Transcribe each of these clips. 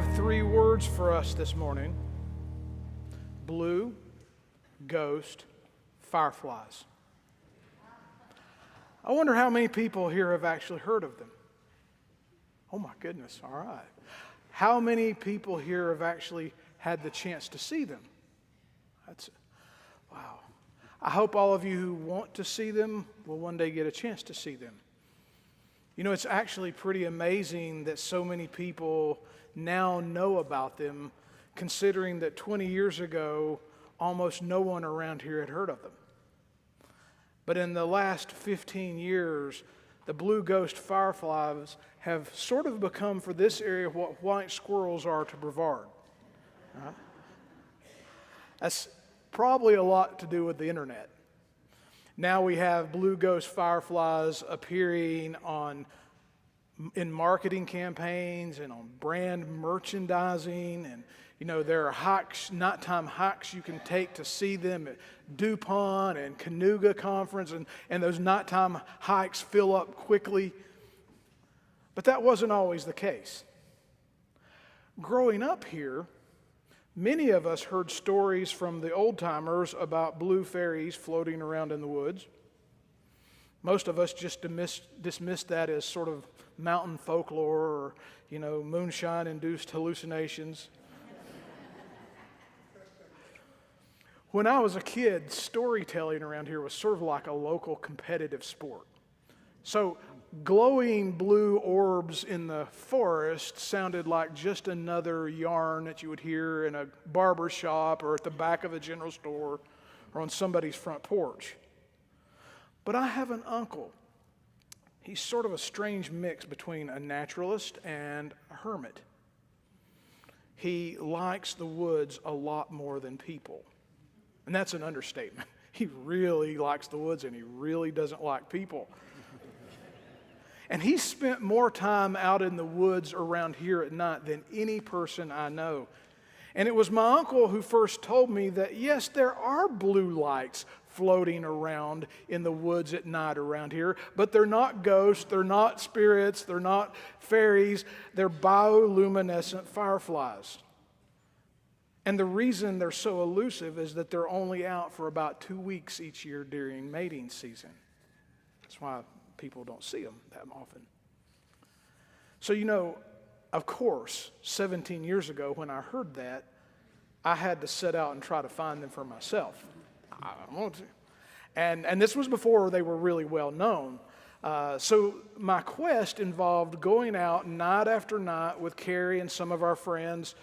have three words for us this morning: blue, ghost, fireflies. I wonder how many people here have actually heard of them. Oh my goodness, all right. How many people here have actually had the chance to see them? Wow. I hope all of you who want to see them will one day get a chance to see them. You know, it's actually pretty amazing that so many people now know about them, considering that 20 years ago, almost no one around here had heard of them. But in the last 15 years, the blue ghost fireflies have sort of become for this area what white squirrels are to Brevard. Right? That's probably a lot to do with the internet. Now we have blue ghost fireflies appearing in marketing campaigns and on brand merchandising, and you know, there are hikes, nighttime hikes you can take to see them at DuPont and Canuga Conference, and those nighttime hikes fill up quickly. But that wasn't always the case. Growing up here, many of us heard stories from the old-timers about blue fairies floating around in the woods. Most of us just dismissed that as sort of mountain folklore or, you know, moonshine-induced hallucinations. When I was a kid, storytelling around here was sort of like a local competitive sport. So glowing blue orbs in the forest sounded like just another yarn that you would hear in a barber shop or at the back of a general store or on somebody's front porch. But I have an uncle. He's sort of a strange mix between a naturalist and a hermit. He likes the woods a lot more than people. And that's an understatement. He really likes the woods and he really doesn't like people. And he spent more time out in the woods around here at night than any person I know. And it was my uncle who first told me that, yes, there are blue lights floating around in the woods at night around here, but they're not ghosts, they're not spirits, they're not fairies, they're bioluminescent fireflies. And the reason they're so elusive is that they're only out for about 2 weeks each year during mating season. That's why people don't see them that often. So, you know, of course, 17 years ago when I heard that, I had to set out and try to find them for myself. I wanted to. And this was before they were really well known. So my quest involved going out night after night with Carrie and some of our friends,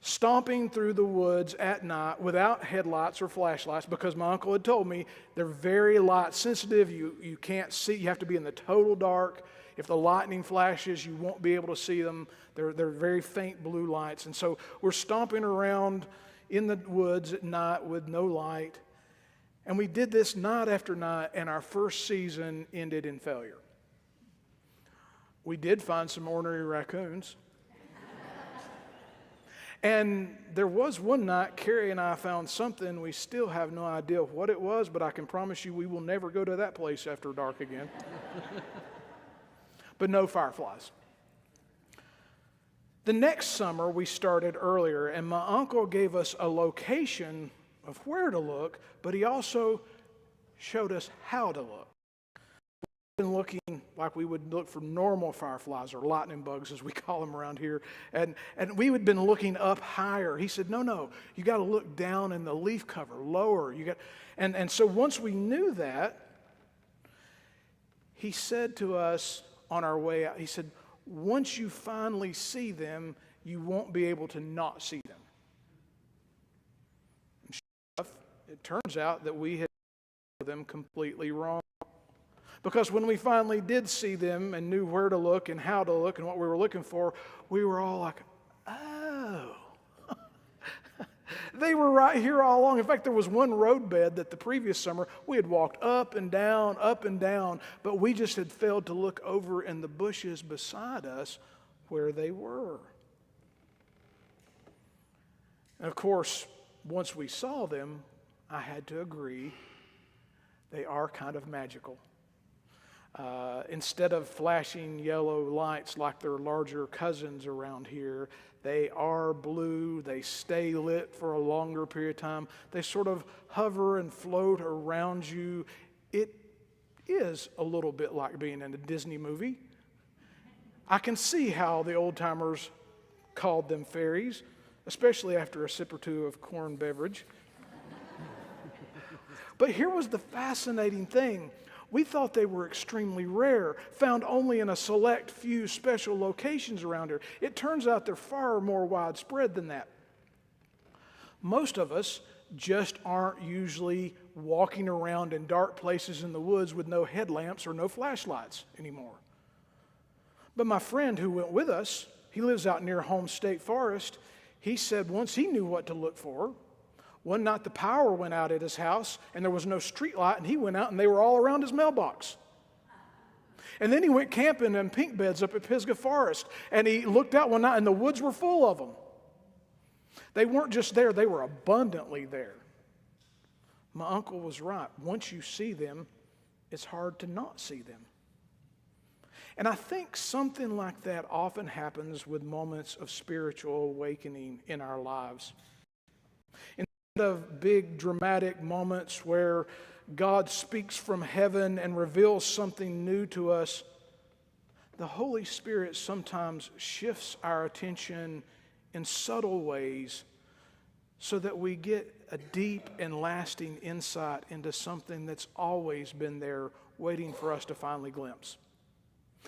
stomping through the woods at night without headlights or flashlights, because my uncle had told me they're very light sensitive. You can't see. You have to be in the total dark. If the lightning flashes, you won't be able to see them. They're very faint blue lights. And so we're stomping around in the woods at night with no light. And we did this night after night, and our first season ended in failure. We did find some ornery raccoons. And there was one night, Carrie and I found something. We still have no idea what it was, but I can promise you we will never go to that place after dark again. But no fireflies. The next summer, we started earlier, and my uncle gave us a location of where to look, but he also showed us how to look. We've been looking like we would look for normal fireflies, or lightning bugs as we call them around here, and we had been looking up higher. He said, no, you got to look down in the leaf cover, lower. And so once we knew that, he said to us on our way out, he said, once you finally see them, you won't be able to not see them. And sure enough, it turns out that we had them completely wrong. Because when we finally did see them and knew where to look and how to look and what we were looking for, we were all like, oh, they were right here all along. In fact, there was one roadbed that the previous summer we had walked up and down, but we just had failed to look over in the bushes beside us where they were. And of course, once we saw them, I had to agree, they are kind of magical. Instead of flashing yellow lights like their larger cousins around here, they are blue. They stay lit for a longer period of time. They sort of hover and float around you. It is a little bit like being in a Disney movie. I can see how the old-timers called them fairies, especially after a sip or two of corn beverage. But here was the fascinating thing. We thought they were extremely rare, found only in a select few special locations around here. It turns out they're far more widespread than that. Most of us just aren't usually walking around in dark places in the woods with no headlamps or no flashlights anymore. But my friend who went with us, he lives out near Home State Forest, he said once he knew what to look for. One night the power went out at his house and there was no street light, and he went out and they were all around his mailbox. And then he went camping in pink beds up at Pisgah Forest, and he looked out one night and the woods were full of them. They weren't just there, they were abundantly there. My uncle was right. Once you see them, it's hard to not see them. And I think something like that often happens with moments of spiritual awakening in our lives. Instead of big dramatic moments where God speaks from heaven and reveals something new to us, the Holy Spirit sometimes shifts our attention in subtle ways so that we get a deep and lasting insight into something that's always been there waiting for us to finally glimpse.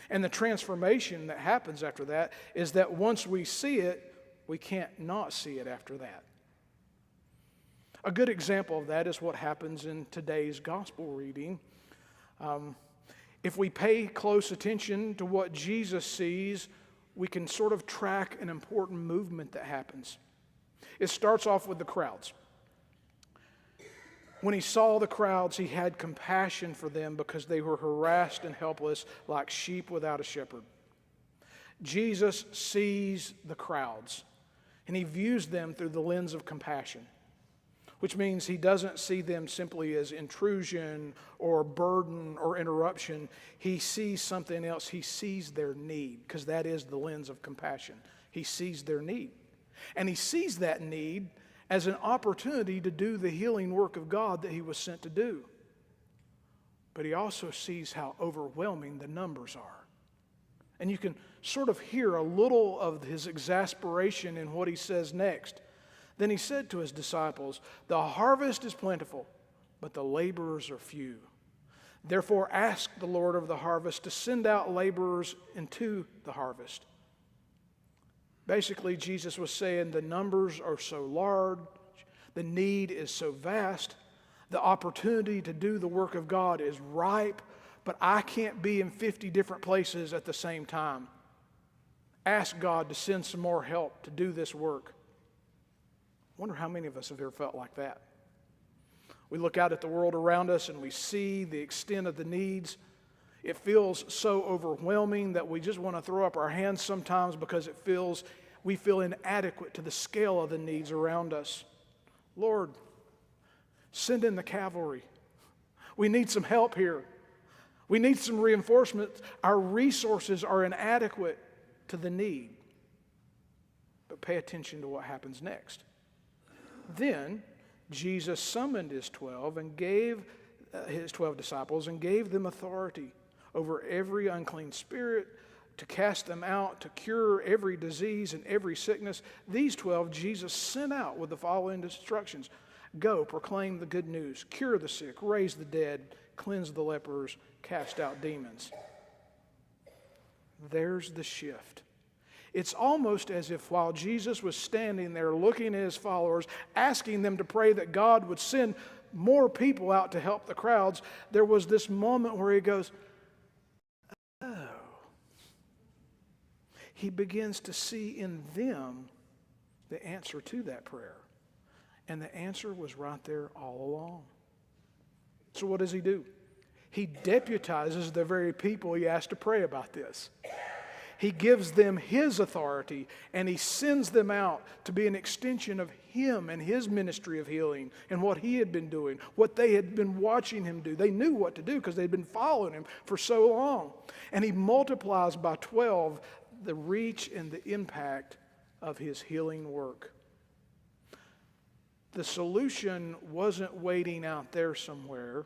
And the transformation that happens after that is that once we see it, we can't not see it after that. A good example of that is what happens in today's gospel reading. If we pay close attention to what Jesus sees, we can sort of track an important movement that happens. It starts off with the crowds. When he saw the crowds, he had compassion for them because they were harassed and helpless like sheep without a shepherd. Jesus sees the crowds, and he views them through the lens of compassion, which means he doesn't see them simply as intrusion or burden or interruption. He sees something else. He sees their need, because that is the lens of compassion. He sees their need. And he sees that need as an opportunity to do the healing work of God that he was sent to do. But he also sees how overwhelming the numbers are. And you can sort of hear a little of his exasperation in what he says next. Then he said to his disciples, "The harvest is plentiful, but the laborers are few. Therefore ask the Lord of the harvest to send out laborers into the harvest." Basically, Jesus was saying the numbers are so large, the need is so vast, the opportunity to do the work of God is ripe, but I can't be in 50 different places at the same time. Ask God to send some more help to do this work. I wonder how many of us have ever felt like that. We look out at the world around us and we see the extent of the needs. It feels so overwhelming that we just want to throw up our hands sometimes because we feel inadequate to the scale of the needs around us. Lord, send in the cavalry. We need some help here. We need some reinforcement. Our resources are inadequate to the need. But pay attention to what happens next. Then Jesus summoned his 12 and gave his 12 disciples and gave them authority over every unclean spirit, to cast them out, to cure every disease and every sickness. These 12 Jesus sent out with the following instructions: go, proclaim the good news, cure the sick, raise the dead, cleanse the lepers, cast out demons. There's the shift. It's almost as if while Jesus was standing there looking at his followers, asking them to pray that God would send more people out to help the crowds, there was this moment where he goes, oh. He begins to see in them the answer to that prayer. And the answer was right there all along. So what does he do? He deputizes the very people he asked to pray about this. He gives them His authority, and He sends them out to be an extension of Him and His ministry of healing and what He had been doing, what they had been watching Him do. They knew what to do because they'd been following Him for so long. And He multiplies by 12 the reach and the impact of His healing work. The solution wasn't waiting out there somewhere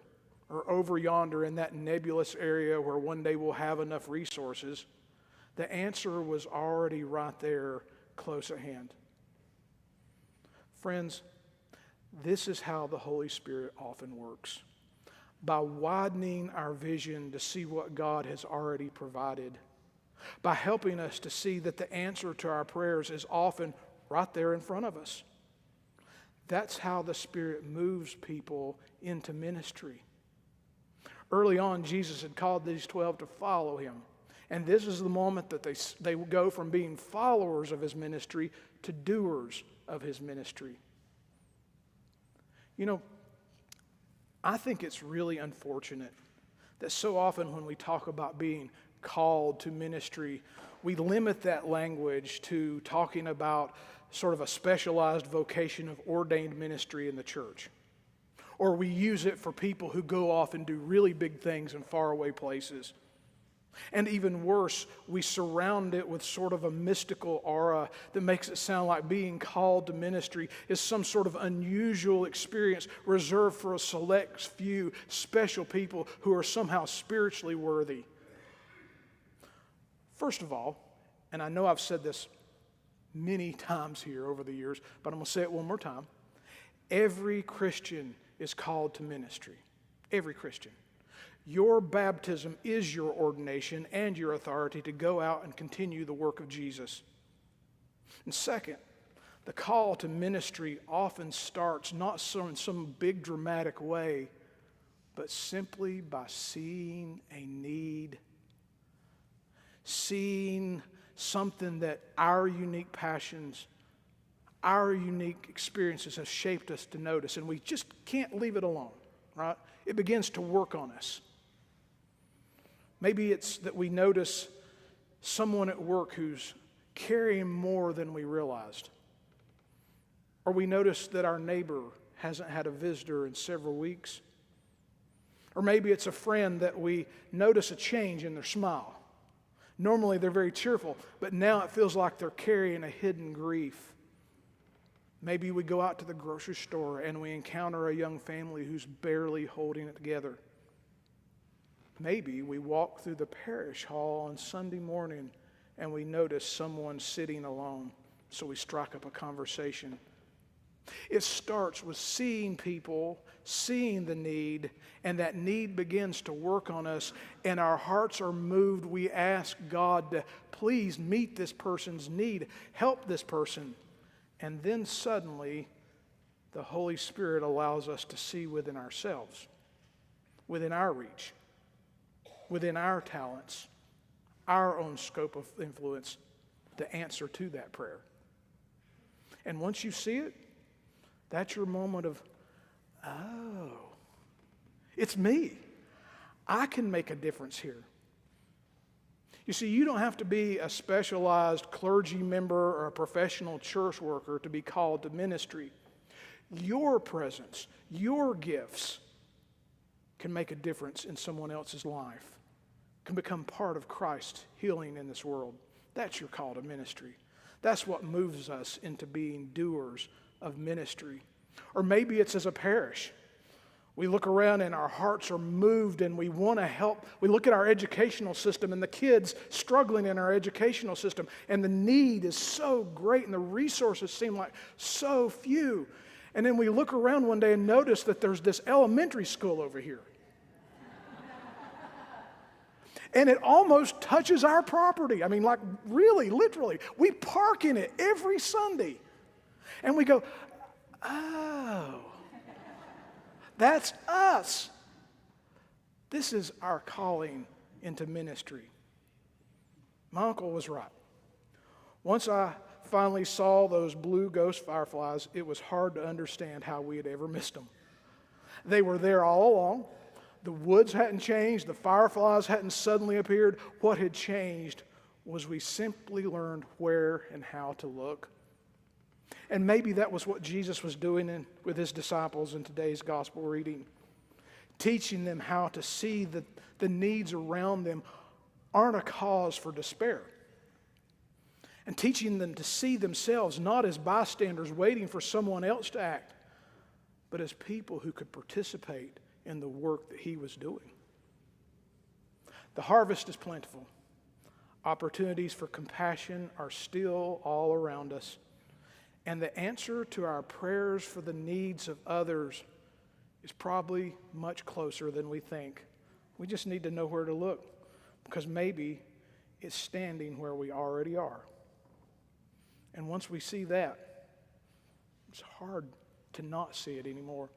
or over yonder in that nebulous area where one day we'll have enough resources. The answer was already right there, close at hand. Friends, this is how the Holy Spirit often works. By widening our vision to see what God has already provided. By helping us to see that the answer to our prayers is often right there in front of us. That's how the Spirit moves people into ministry. Early on, Jesus had called these 12 to follow Him. And this is the moment that they go from being followers of His ministry to doers of His ministry. You know, I think it's really unfortunate that so often when we talk about being called to ministry, we limit that language to talking about sort of a specialized vocation of ordained ministry in the church. Or we use it for people who go off and do really big things in faraway places. And even worse, we surround it with sort of a mystical aura that makes it sound like being called to ministry is some sort of unusual experience reserved for a select few special people who are somehow spiritually worthy. First of all, and I know I've said this many times here over the years, but I'm going to say it one more time. Every Christian is called to ministry. Every Christian. Your baptism is your ordination and your authority to go out and continue the work of Jesus. And second, the call to ministry often starts not in some big dramatic way, but simply by seeing a need, seeing something that our unique passions, our unique experiences have shaped us to notice, and we just can't leave it alone, right? It begins to work on us. Maybe it's that we notice someone at work who's carrying more than we realized. Or we notice that our neighbor hasn't had a visitor in several weeks. Or maybe it's a friend that we notice a change in their smile. Normally they're very cheerful, but now it feels like they're carrying a hidden grief. Maybe we go out to the grocery store and we encounter a young family who's barely holding it together. Maybe we walk through the parish hall on Sunday morning and we notice someone sitting alone, so we strike up a conversation. It starts with seeing people, seeing the need, and that need begins to work on us, and our hearts are moved. We ask God to please meet this person's need, help this person. And then suddenly, the Holy Spirit allows us to see within ourselves, within our reach, within our talents, our own scope of influence, the answer to that prayer. And once you see it, that's your moment of, oh, it's me. I can make a difference here. You see, you don't have to be a specialized clergy member or a professional church worker to be called to ministry. Your presence, your gifts can make a difference in someone else's life, can become part of Christ's healing in this world. That's your call to ministry. That's what moves us into being doers of ministry. Or maybe it's as a parish. We look around and our hearts are moved and we want to help. We look at our educational system and the kids struggling in our educational system, and the need is so great and the resources seem like so few. And then we look around one day and notice that there's this elementary school over here. And it almost touches our property. I mean, like really, literally. We park in it every Sunday. And we go, oh, that's us. This is our calling into ministry. My uncle was right. Once I finally saw those blue ghost fireflies, it was hard to understand how we had ever missed them. They were there all along. The woods hadn't changed. The fireflies hadn't suddenly appeared. What had changed was we simply learned where and how to look. And maybe that was what Jesus was doing with his disciples in today's gospel reading, teaching them how to see that the needs around them aren't a cause for despair, and teaching them to see themselves not as bystanders waiting for someone else to act, but as people who could participate in the work that he was doing. The harvest is plentiful. Opportunities for compassion are still all around us. And the answer to our prayers for the needs of others is probably much closer than we think. We just need to know where to look, because maybe it's standing where we already are. And once we see that, it's hard to not see it anymore.